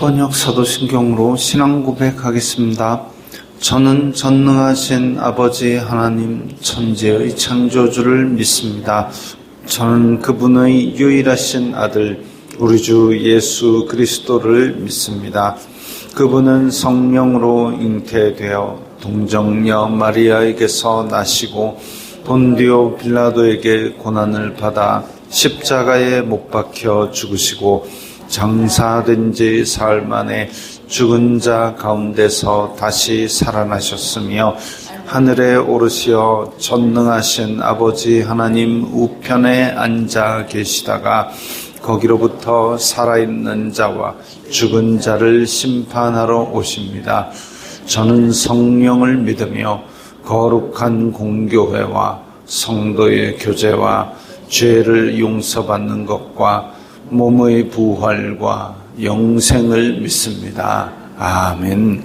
번역 사도신경으로 신앙 고백하겠습니다. 저는 전능하신 아버지 하나님 천지의 창조주를 믿습니다. 저는 그분의 유일하신 아들 우리 주 예수 그리스도를 믿습니다. 그분은 성령으로 잉태되어 동정녀 마리아에게서 나시고 본디오 빌라도에게 고난을 받아 십자가에 못 박혀 죽으시고 장사된 지 사흘 만에 죽은 자 가운데서 다시 살아나셨으며 하늘에 오르시어 전능하신 아버지 하나님 우편에 앉아 계시다가 거기로부터 살아있는 자와 죽은 자를 심판하러 오십니다. 저는 성령을 믿으며 거룩한 공교회와 성도의 교제와 죄를 용서받는 것과 몸의 부활과 영생을 믿습니다. 아멘.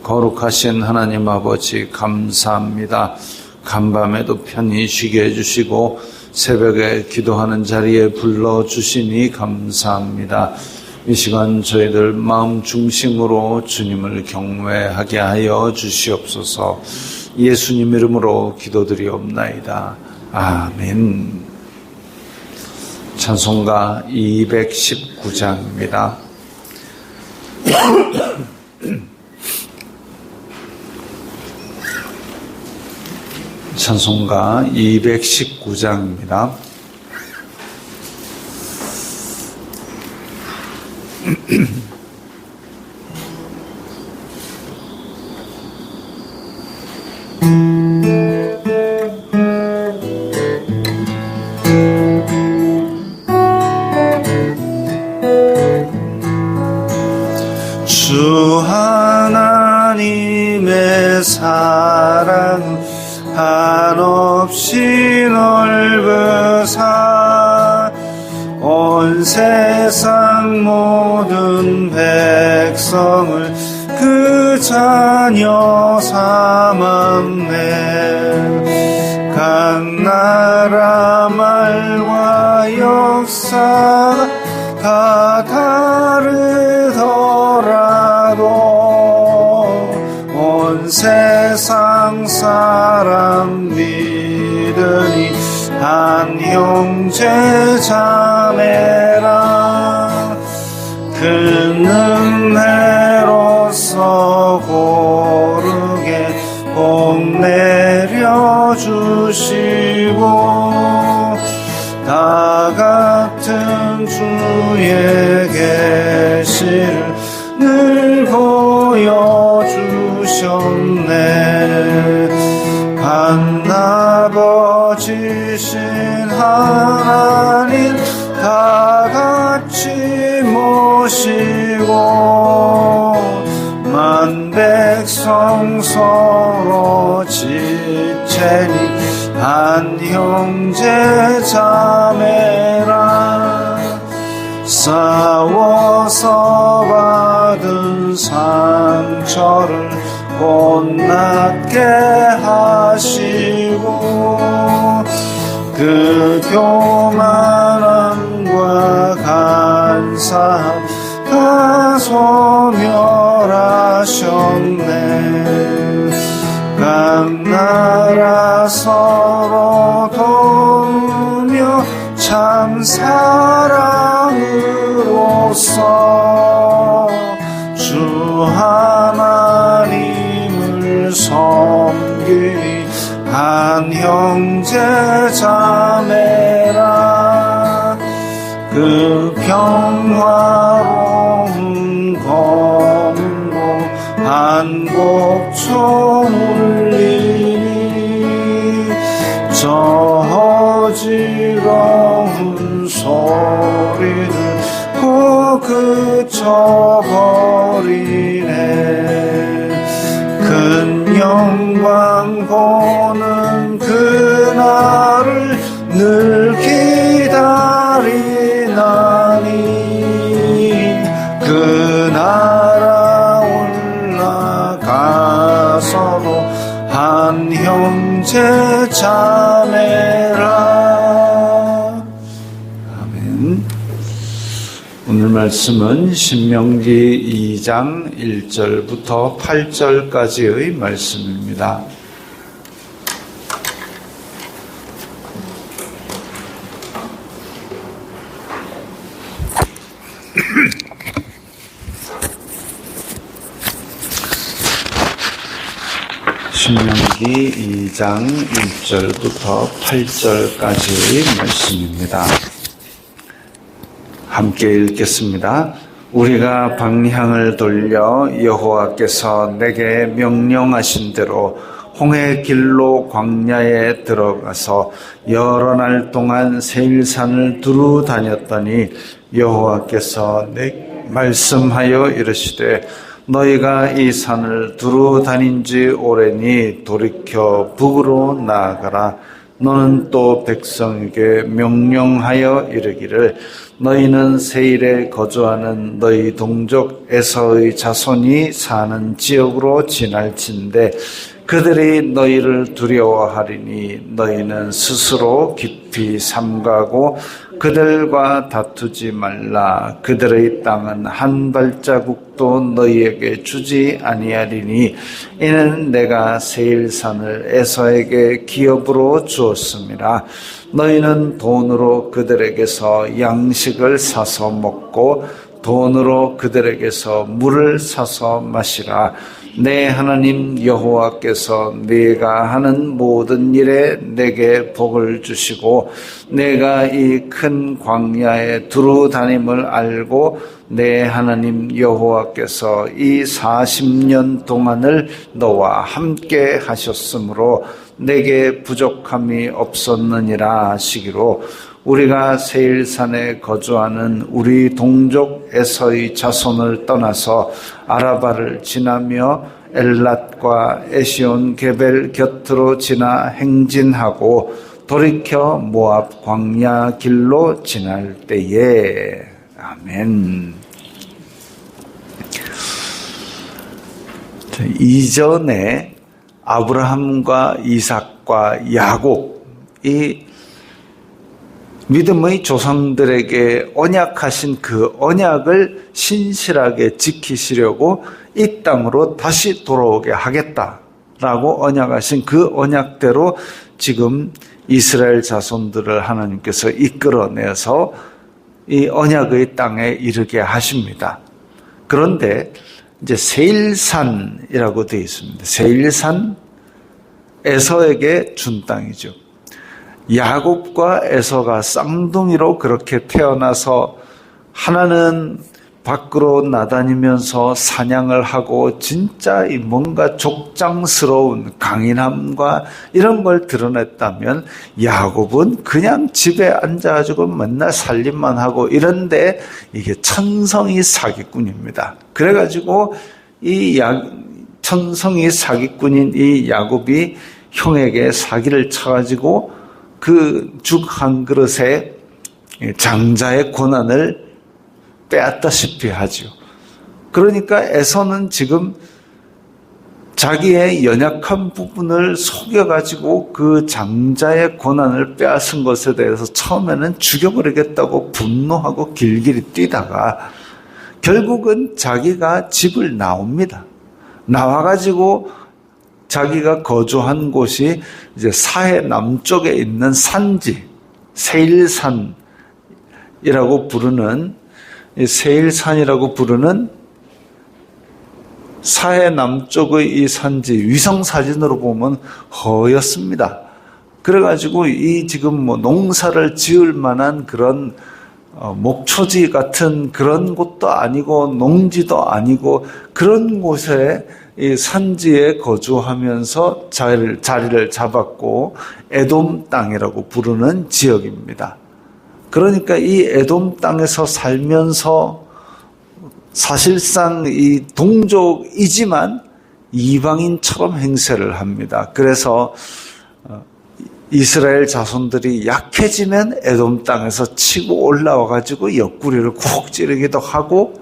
거룩하신 하나님 아버지 감사합니다. 간밤에도 편히 쉬게 해주시고 새벽에 기도하는 자리에 불러주시니 감사합니다. 이 시간 저희들 마음 중심으로 주님을 경외하게 하여 주시옵소서. 예수님 이름으로 기도드리옵나이다. 아멘. 찬송가 219장입니다. 찬송가 219장입니다. 주 하나님의 사랑 한없이 넓으사 온 세상 모든 백성을 그 자녀 삼았네. 각 나라 말과 역사 다 다르더라도 온 세상 사람 믿으니 한 형제 자매라. 그 은혜로서 고르게 복 내려주시고 다 같은 주의 계시를 늘 보여주셨네. 하나버지신 하나님 다 같이 모시고 만 백성 서로 지체니 한 형제 자매라. 싸워서 받은 상처를 못낫게 하시고 그 교만함과 간사함 다 소멸하셨네. 각 나라 서로 도우며 참 사랑으로서 주 하나님을 섬기니 한 형제 자매라. 그 평화로운 검고 한곡초 울리니 저 어지러운 소리를 꼭 그쳐버리네. 큰 영광 보는 그날을 늘 기다리나니 그 나라 올라가서도 한 형제 자매라. 아멘. 오늘 말씀은 신명기 2장 1절부터 8절까지의 말씀입니다. 신명기 2장 1절부터 8절까지의 말씀입니다. 함께 읽겠습니다. 우리가 방향을 돌려 여호와께서 내게 명령하신 대로 홍해 길로 광야에 들어가서 여러 날 동안 세일산을 두루 다녔더니 여호와께서 내게 말씀하여 이르시되 너희가 이 산을 두루 다닌 지 오래니 돌이켜 북으로 나아가라. 너는 또 백성에게 명령하여 이르기를 너희는 세일에 거주하는 너희 동족 에서의 자손이 사는 지역으로 지날진대 그들이 너희를 두려워하리니 너희는 스스로 깊이 삼가고 그들과 다투지 말라. 그들의 땅은 한 발자국도 너희에게 주지 아니하리니 이는 내가 세일산을 에서에게 기업으로 주었음이라. 너희는 돈으로 그들에게서 양식을 사서 먹고 돈으로 그들에게서 물을 사서 마시라. 내 하나님 여호와께서 네가 하는 모든 일에 내게 복을 주시고 내가 이 큰 광야에 두루 다님을 알고 내 하나님 여호와께서 이 40년 동안을 너와 함께 하셨으므로 내게 부족함이 없었느니라 하시기로 우리가 세일산에 거주하는 우리 동족 에서의 자손을 떠나서 아라바를 지나며 엘랏과 에시온 게벨 곁으로 지나 행진하고 돌이켜 모압 광야 길로 지날 때에. 아멘. 이전에 아브라함과 이삭과 야곱이 믿음의 조상들에게 언약하신 그 언약을 신실하게 지키시려고 이 땅으로 다시 돌아오게 하겠다라고 언약하신 그 언약대로 지금 이스라엘 자손들을 하나님께서 이끌어내서 이 언약의 땅에 이르게 하십니다. 그런데 이제 세일산이라고 되어 있습니다. 세일산 에서에게 준 땅이죠. 야곱과 에서가 쌍둥이로 그렇게 태어나서 하나는 밖으로 나다니면서 사냥을 하고 진짜 뭔가 족장스러운 강인함과 이런 걸 드러냈다면 야곱은 그냥 집에 앉아가지고 맨날 살림만 하고 이런데 이게 천성이 사기꾼입니다. 그래가지고 이 천성이 사기꾼인 이 야곱이 형에게 사기를 쳐가지고 그 죽 한 그릇에 장자의 고난을 빼앗다시피 하죠. 그러니까 에서는 지금 자기의 연약한 부분을 속여가지고 그 장자의 고난을 빼앗은 것에 대해서 처음에는 죽여버리겠다고 분노하고 길길이 뛰다가 결국은 자기가 집을 나옵니다. 나와가지고 자기가 거주한 곳이 이제 사해 남쪽에 있는 산지, 세일산이라고 부르는 사해 남쪽의 이 산지 위성 사진으로 보면 허였습니다. 그래가지고 이 지금 농사를 지을 만한 그런 목초지 같은 그런 곳도 아니고 농지도 아니고 그런 곳에 이 산지에 거주하면서 자리를 잡았고 에돔 땅이라고 부르는 지역입니다. 그러니까 이 에돔 땅에서 살면서 사실상 이 동족이지만 이방인처럼 행세를 합니다. 그래서 이스라엘 자손들이 약해지면 에돔 땅에서 치고 올라와가지고 옆구리를 콕 찌르기도 하고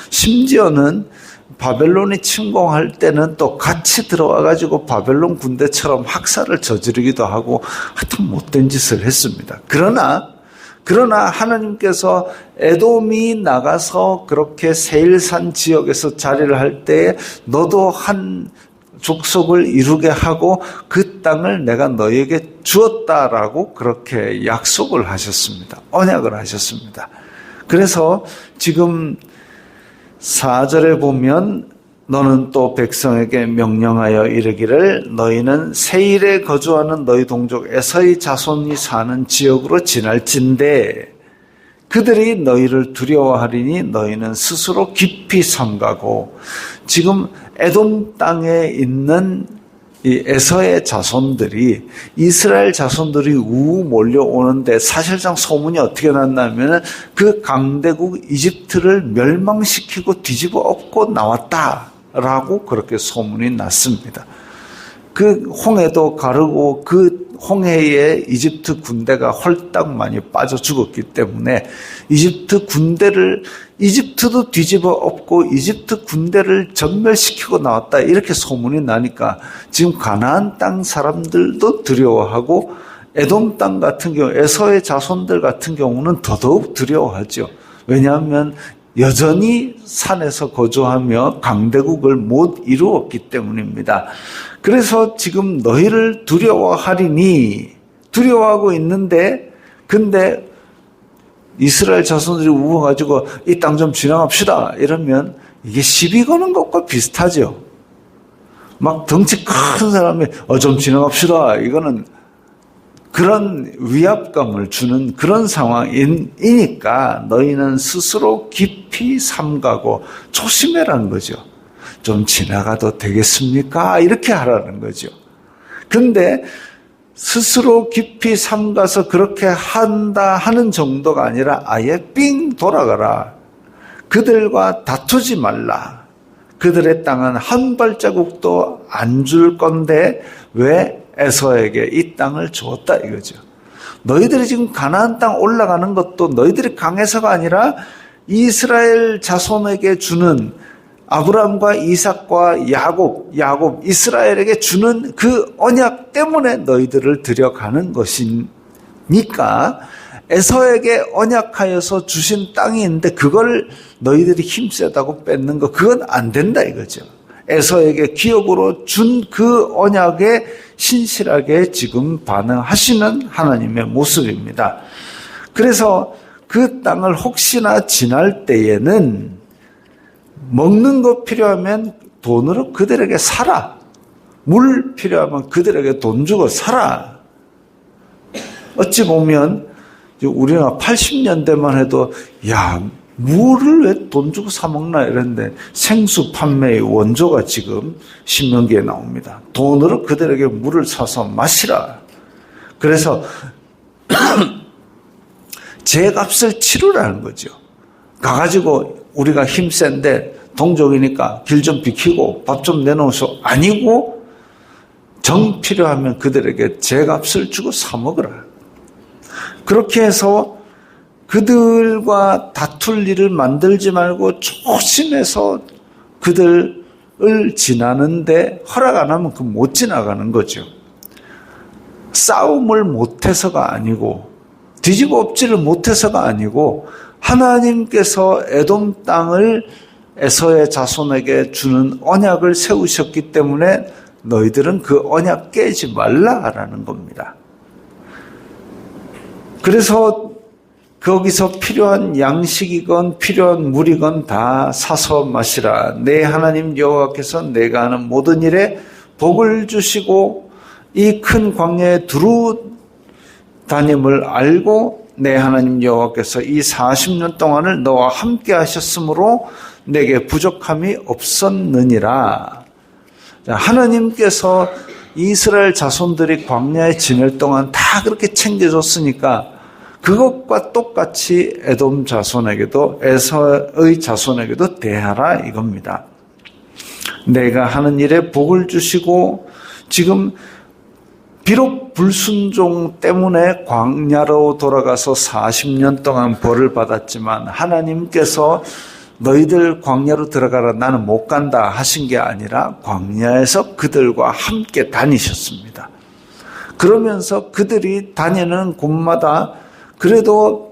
심지어는 바벨론이 침공할 때는 또 같이 들어와가지고 바벨론 군대처럼 학살을 저지르기도 하고 하여튼 못된 짓을 했습니다. 그러나 그러나 하나님께서 에돔이 나가서 그렇게 세일산 지역에서 자리를 할 때에 너도 한 족속을 이루게 하고 그 땅을 내가 너에게 주었다라고 그렇게 약속을 하셨습니다. 언약을 하셨습니다. 그래서 지금 4절에 보면 너는 또 백성에게 명령하여 이르기를 너희는 세일에 거주하는 너희 동족 에서의 자손이 사는 지역으로 지날진대 그들이 너희를 두려워하리니 너희는 스스로 깊이 삼가고 지금 에돔 땅에 있는 이 에서의 자손들이 이스라엘 자손들이 몰려오는데 사실상 소문이 어떻게 났냐면 그 강대국 이집트를 멸망시키고 뒤집어 엎고 나왔다라고 그렇게 소문이 났습니다. 그 홍해도 가르고 그 홍해에 이집트 군대가 홀딱 많이 빠져 죽었기 때문에 이집트도 뒤집어 엎고 이집트 군대를 전멸시키고 나왔다 이렇게 소문이 나니까 지금 가나안 땅 사람들도 두려워하고 에돔 땅 같은 경우 에서의 자손들 같은 경우는 더더욱 두려워하죠. 왜냐하면 여전히 산에서 거주하며 강대국을 못 이루었기 때문입니다. 그래서 지금 너희를 두려워하리니 두려워하고 있는데 근데 이스라엘 자손들이 우워가지고 이 땅 좀 지나갑시다 이러면 이게 시비 거는 것과 비슷하죠. 막 덩치 큰 사람이 좀 지나갑시다 이거는 그런 위압감을 주는 그런 상황이니까 너희는 스스로 깊이 삼가고 조심해라는 거죠. 좀 지나가도 되겠습니까? 이렇게 하라는 거죠. 근데 스스로 깊이 삼가서 그렇게 한다 하는 정도가 아니라 아예 삥 돌아가라. 그들과 다투지 말라. 그들의 땅은 한 발자국도 안 줄 건데 왜 에서에게 이 땅을 주었다 이거죠. 너희들이 지금 가나안 땅 올라가는 것도 너희들이 강해서가 아니라 이스라엘 자손에게 주는 아브라함과 이삭과 야곱 이스라엘에게 주는 그 언약 때문에 너희들을 들여가는 것이니까 에서에게 언약하여서 주신 땅이 있는데 그걸 너희들이 힘세다고 뺏는 거 그건 안 된다 이거죠. 에서에게 기업으로 준 그 언약에 신실하게 지금 반응하시는 하나님의 모습입니다. 그래서 그 땅을 혹시나 지날 때에는 먹는 거 필요하면 돈으로 그들에게 사라. 물 필요하면 그들에게 돈 주고 사라. 어찌 보면 우리가 80년대만 해도 물을 왜 돈 주고 사 먹나 이랬는데 생수 판매의 원조가 지금 신명기에 나옵니다. 돈으로 그들에게 물을 사서 마시라. 그래서 제값을 치르라는 거죠. 가가지고 우리가 힘센데 동족이니까 길 좀 비키고 밥 좀 내놓으소. 아니고 정 필요하면 그들에게 제값을 주고 사 먹으라. 그렇게 해서 그들과 다툴 일을 만들지 말고 조심해서 그들을 지나는데 허락 안 하면 그 못 지나가는 거죠. 싸움을 못해서가 아니고 뒤집어 엎지를 못해서가 아니고 하나님께서 에돔 땅을 에서의 자손에게 주는 언약을 세우셨기 때문에 너희들은 그 언약 깨지 말라라는 겁니다. 그래서 거기서 필요한 양식이건 필요한 물이건 다 사서 마시라. 내 하나님 여호와께서 내가 하는 모든 일에 복을 주시고 이 큰 광야에 두루 다님을 알고 내 하나님 여호와께서 이 40년 동안을 너와 함께 하셨으므로 내게 부족함이 없었느니라. 하나님께서 이스라엘 자손들이 광야에 지낼 동안 다 그렇게 챙겨줬으니까 그것과 똑같이 에돔 자손에게도 에서의 자손에게도 대하라 이겁니다. 내가 하는 일에 복을 주시고 지금 비록 불순종 때문에 광야로 돌아가서 40년 동안 벌을 받았지만 하나님께서 너희들 광야로 들어가라 나는 못 간다 하신 게 아니라 광야에서 그들과 함께 다니셨습니다. 그러면서 그들이 다니는 곳마다 그래도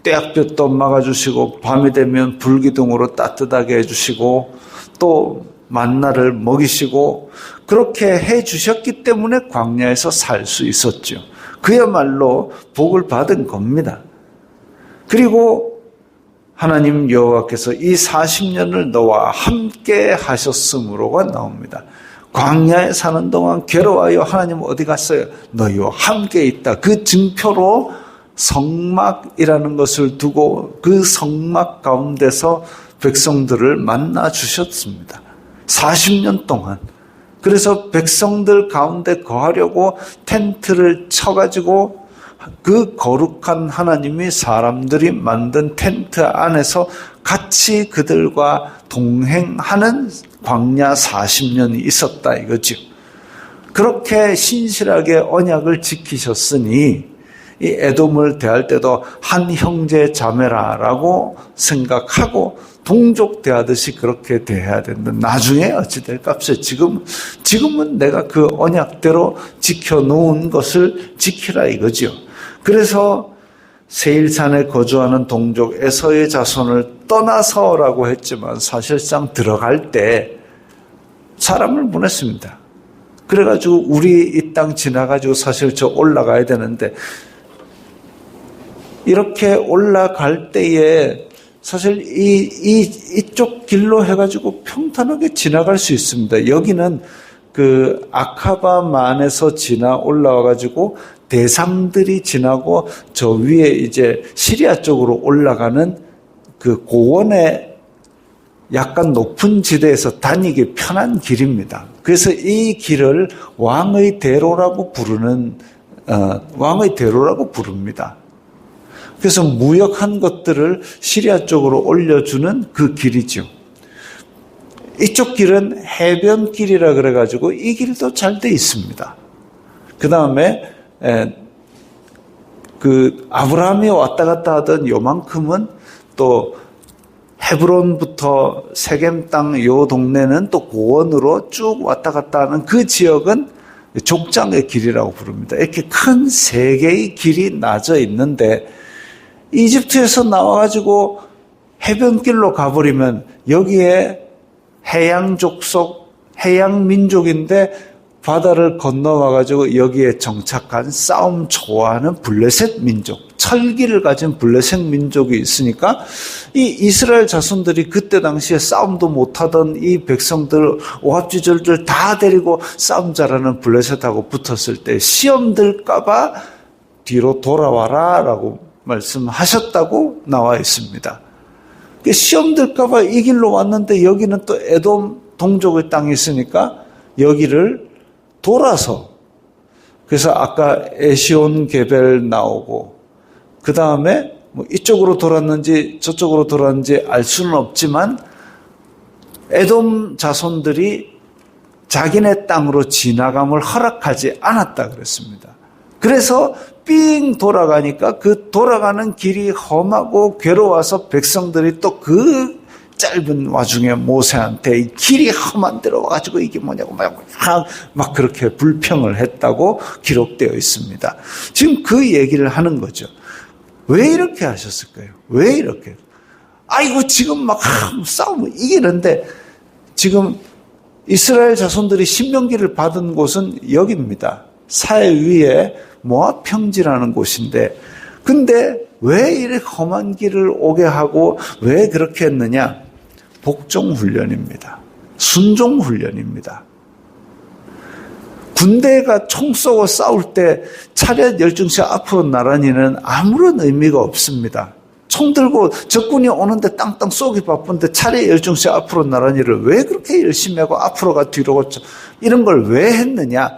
떼약볕도 막아주시고 밤이 되면 불기둥으로 따뜻하게 해주시고 또 만나를 먹이시고 그렇게 해주셨기 때문에 광야에서 살 수 있었죠. 그야말로 복을 받은 겁니다. 그리고 하나님 여호와께서 이 40년을 너와 함께 하셨으므로가 나옵니다. 광야에 사는 동안 괴로워하여 하나님 어디 갔어요? 너희와 함께 있다. 그 증표로 성막이라는 것을 두고 그 성막 가운데서 백성들을 만나 주셨습니다. 40년 동안. 그래서 백성들 가운데 거하려고 텐트를 쳐가지고 그 거룩한 하나님이 사람들이 만든 텐트 안에서 같이 그들과 동행하는 광야 40년이 있었다 이거죠. 그렇게 신실하게 언약을 지키셨으니 이 에돔을 대할 때도 한 형제 자매라라고 생각하고 동족 대하듯이 그렇게 대해야 된다. 나중에 어찌 될 값에 지금은 내가 그 언약대로 지켜놓은 것을 지키라 이거죠. 그래서 세일산에 거주하는 동족 에서의 자손을 떠나서라고 했지만 사실상 들어갈 때 사람을 보냈습니다. 그래가지고 우리 이 땅 지나가지고 사실 저 올라가야 되는데 이렇게 올라갈 때에 사실 이쪽 길로 해가지고 평탄하게 지나갈 수 있습니다. 여기는 그 아카바만에서 지나 올라와가지고 대상들이 지나고 저 위에 이제 시리아 쪽으로 올라가는 그 고원의 약간 높은 지대에서 다니기 편한 길입니다. 그래서 이 길을 왕의 대로라고 부릅니다. 그래서 무역한 것들을 시리아 쪽으로 올려주는 그 길이죠. 이쪽 길은 해변길이라 그래가지고 이 길도 잘 돼 있습니다. 그 다음에 그 아브라함이 왔다 갔다 하던 요만큼은 또 헤브론부터 세겜 땅 요 동네는 또 고원으로 쭉 왔다 갔다 하는 그 지역은 족장의 길이라고 부릅니다. 이렇게 큰 세 개의 길이 나져 있는데 이집트에서 나와가지고 해변길로 가버리면 여기에 해양 족속, 해양 민족인데 바다를 건너와가지고 여기에 정착한 싸움 좋아하는 블레셋 민족, 철기를 가진 블레셋 민족이 있으니까 이 이스라엘 자손들이 그때 당시에 싸움도 못하던 이 백성들 오합지졸들 다 데리고 싸움 잘하는 블레셋하고 붙었을 때 시험 들까봐 뒤로 돌아와라 라고 말씀하셨다고 나와 있습니다. 시험 들까봐 이 길로 왔는데 여기는 또 에돔 동족의 땅이 있으니까 여기를 돌아서 그래서 아까 에시온 게벨 나오고 그 다음에 뭐 이쪽으로 돌았는지 저쪽으로 돌았는지 알 수는 없지만 에돔 자손들이 자기네 땅으로 지나감을 허락하지 않았다 그랬습니다. 그래서 삥 돌아가니까 그 돌아가는 길이 험하고 괴로워서 백성들이 또 그 짧은 와중에 모세한테 이 길이 험한 데로 와가지고 이게 뭐냐고 막 그렇게 불평을 했다고 기록되어 있습니다. 지금 그 얘기를 하는 거죠. 왜 이렇게 하셨을까요? 왜 이렇게? 아이고 지금 막 싸우면 이기는데 지금 이스라엘 자손들이 신명기를 받은 곳은 여기입니다. 사해 위에 모압 평지라는 곳인데 근데 왜 이렇게 험한 길을 오게 하고 왜 그렇게 했느냐? 복종훈련입니다. 순종훈련입니다. 군대가 총 쏘고 싸울 때 차렷 열중시 앞으로 나란히는 아무런 의미가 없습니다. 총 들고 적군이 오는데 땅땅 쏘기 바쁜데 차례 열중시 앞으로 나란히를 왜 그렇게 열심히 하고 앞으로가 뒤로가 이런 걸 왜 했느냐?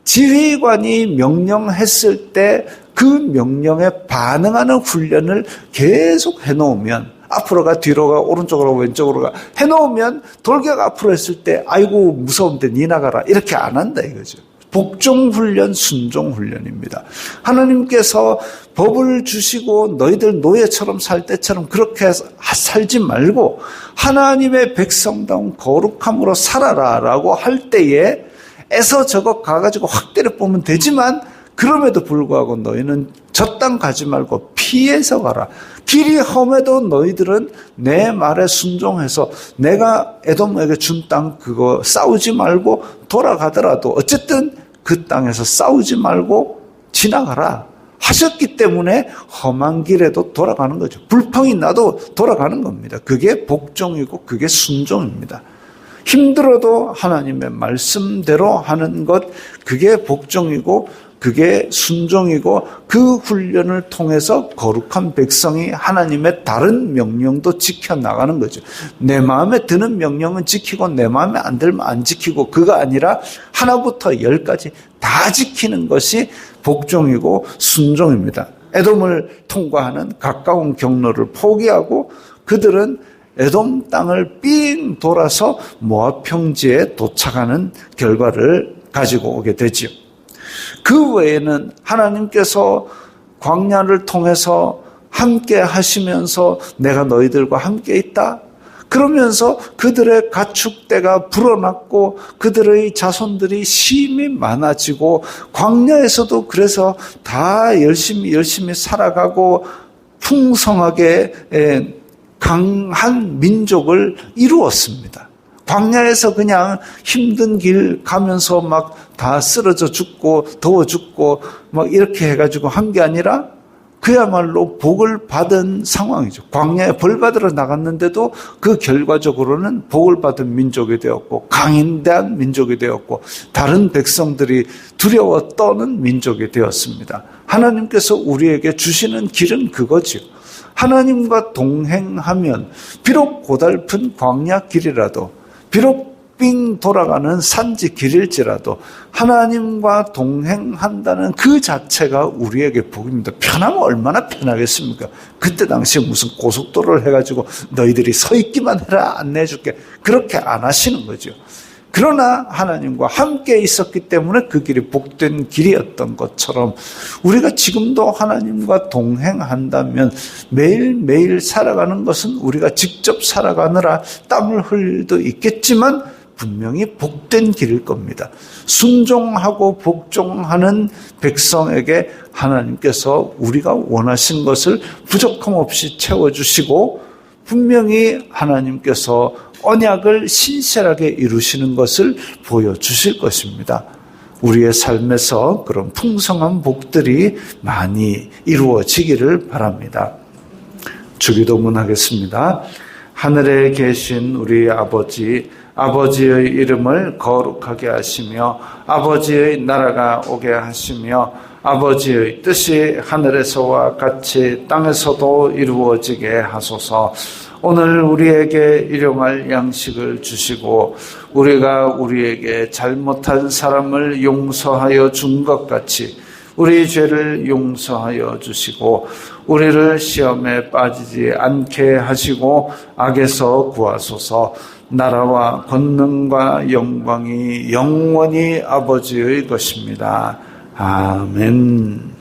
지휘관이 명령했을 때 그 명령에 반응하는 훈련을 계속 해놓으면 앞으로가 뒤로가 오른쪽으로 왼쪽으로 가 해놓으면 돌격 앞으로 했을 때 아이고 무서운데 니 나가라 이렇게 안 한다 이거죠. 복종훈련, 순종훈련입니다. 하나님께서 법을 주시고 너희들 노예처럼 살 때처럼 그렇게 살지 말고 하나님의 백성다운 거룩함으로 살아라 라고 할 때에 에서 저거 가가지고 확 때려 보면 되지만 그럼에도 불구하고 너희는 저 땅 가지 말고 피해서 가라. 길이 험해도 너희들은 내 말에 순종해서 내가 에돔에게 준 땅 그거 싸우지 말고 돌아가더라도 어쨌든 그 땅에서 싸우지 말고 지나가라 하셨기 때문에 험한 길에도 돌아가는 거죠. 불평이 나도 돌아가는 겁니다. 그게 복종이고 그게 순종입니다. 힘들어도 하나님의 말씀대로 하는 것, 그게 복종이고 그게 순종이고 그 훈련을 통해서 거룩한 백성이 하나님의 다른 명령도 지켜나가는 거죠. 내 마음에 드는 명령은 지키고 내 마음에 안 들면 안 지키고 그가 아니라 하나부터 10까지 다 지키는 것이 복종이고 순종입니다. 에돔을 통과하는 가까운 경로를 포기하고 그들은 에돔 땅을 삥 돌아서 모압 평지에 도착하는 결과를 가지고 오게 되죠. 그 외에는 하나님께서 광야를 통해서 함께 하시면서 내가 너희들과 함께 있다. 그러면서 그들의 가축대가 불어났고 그들의 자손들이 심히 많아지고 광야에서도 그래서 다 열심히 살아가고 풍성하게 강한 민족을 이루었습니다. 광야에서 그냥 힘든 길 가면서 막 다 쓰러져 죽고 더워 죽고 막 이렇게 해가지고 한 게 아니라 그야말로 복을 받은 상황이죠. 광야에 벌 받으러 나갔는데도 그 결과적으로는 복을 받은 민족이 되었고 강인대한 민족이 되었고 다른 백성들이 두려워 떠는 민족이 되었습니다. 하나님께서 우리에게 주시는 길은 그거지요. 하나님과 동행하면 비록 고달픈 광야 길이라도 비록 빙 돌아가는 산지 길일지라도 하나님과 동행한다는 그 자체가 우리에게 복입니다. 편하면 얼마나 편하겠습니까? 그때 당시에 무슨 고속도로를 해가지고 너희들이 서 있기만 해라 안내해줄게 그렇게 안 하시는 거죠. 그러나 하나님과 함께 있었기 때문에 그 길이 복된 길이었던 것처럼 우리가 지금도 하나님과 동행한다면 매일매일 살아가는 것은 우리가 직접 살아가느라 땀을 흘릴 수도 있겠지만 분명히 복된 길일 겁니다. 순종하고 복종하는 백성에게 하나님께서 우리가 원하신 것을 부족함 없이 채워주시고 분명히 하나님께서 언약을 신실하게 이루시는 것을 보여주실 것입니다. 우리의 삶에서 그런 풍성한 복들이 많이 이루어지기를 바랍니다. 주기도문 하겠습니다. 하늘에 계신 우리 아버지의 이름을 거룩하게 하시며 아버지의 나라가 오게 하시며 아버지의 뜻이 하늘에서와 같이 땅에서도 이루어지게 하소서. 오늘 우리에게 일용할 양식을 주시고 우리가 우리에게 잘못한 사람을 용서하여 준 것 같이 우리 죄를 용서하여 주시고 우리를 시험에 빠지지 않게 하시고 악에서 구하소서. 나라와 권능과 영광이 영원히 아버지의 것입니다. 아멘.